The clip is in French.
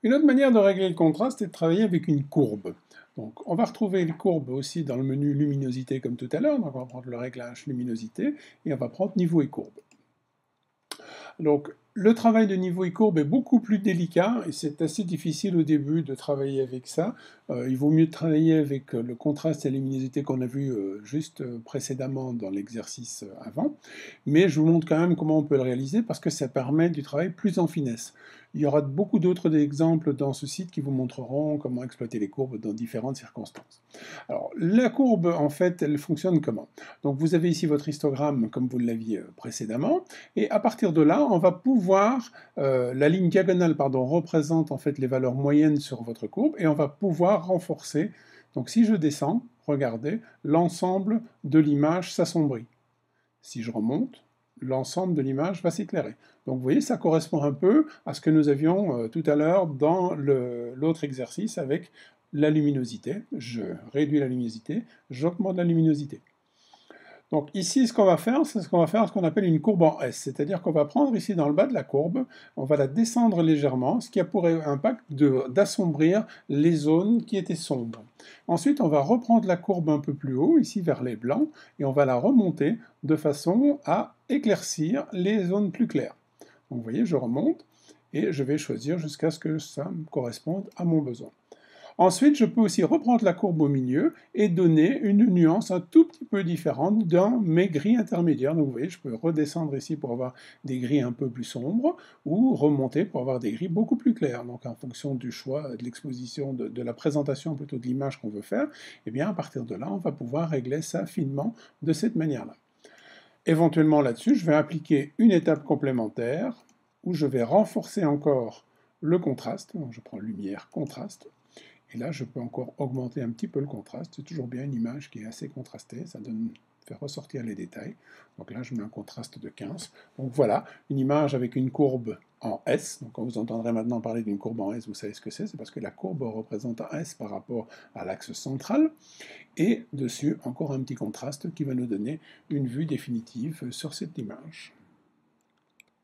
Une autre manière de régler le contraste est de travailler avec une courbe. Donc, on va retrouver une courbe aussi dans le menu luminosité comme tout à l'heure. Donc, on va prendre le réglage luminosité et on va prendre niveau et courbe. Donc, le travail de niveau et courbe est beaucoup plus délicat et c'est assez difficile au début de travailler avec ça. Il vaut mieux travailler avec le contraste et la luminosité qu'on a vu juste précédemment dans l'exercice avant. Mais je vous montre quand même comment on peut le réaliser parce que ça permet du travail plus en finesse. Il y aura beaucoup d'autres exemples dans ce site qui vous montreront comment exploiter les courbes dans différentes circonstances. Alors, la courbe, en fait, elle fonctionne comment? Donc, vous avez ici votre histogramme comme vous l'aviez précédemment. Et à partir de là, on va pouvoir, la ligne diagonale pardon, représente en fait les valeurs moyennes sur votre courbe et on va pouvoir renforcer. Donc si je descends, regardez, l'ensemble de l'image s'assombrit. Si je remonte, l'ensemble de l'image va s'éclairer. Donc vous voyez, ça correspond un peu à ce que nous avions tout à l'heure dans l'autre exercice avec la luminosité. Je réduis la luminosité, j'augmente la luminosité. Donc ici, ce qu'on va faire, c'est ce qu'on appelle une courbe en S, c'est-à-dire qu'on va prendre ici dans le bas de la courbe, on va la descendre légèrement, ce qui a pour impact d'assombrir les zones qui étaient sombres. Ensuite, on va reprendre la courbe un peu plus haut, ici vers les blancs, et on va la remonter de façon à éclaircir les zones plus claires. Donc vous voyez, je remonte, et je vais choisir jusqu'à ce que ça corresponde à mon besoin. Ensuite, je peux aussi reprendre la courbe au milieu et donner une nuance un tout petit peu différente dans mes gris intermédiaires. Donc vous voyez, je peux redescendre ici pour avoir des gris un peu plus sombres ou remonter pour avoir des gris beaucoup plus clairs. Donc en fonction du choix de l'exposition, de la présentation plutôt de l'image qu'on veut faire, et bien à partir de là, on va pouvoir régler ça finement de cette manière-là. Éventuellement là-dessus, je vais appliquer une étape complémentaire où je vais renforcer encore le contraste. Donc je prends lumière, contraste. Et là, je peux encore augmenter un petit peu le contraste. C'est toujours bien une image qui est assez contrastée. Ça fait ressortir les détails. Donc là, je mets un contraste de 15. Donc voilà, une image avec une courbe en S. Donc quand vous entendrez maintenant parler d'une courbe en S, vous savez ce que c'est. C'est parce que la courbe représente un S par rapport à l'axe central. Et dessus, encore un petit contraste qui va nous donner une vue définitive sur cette image.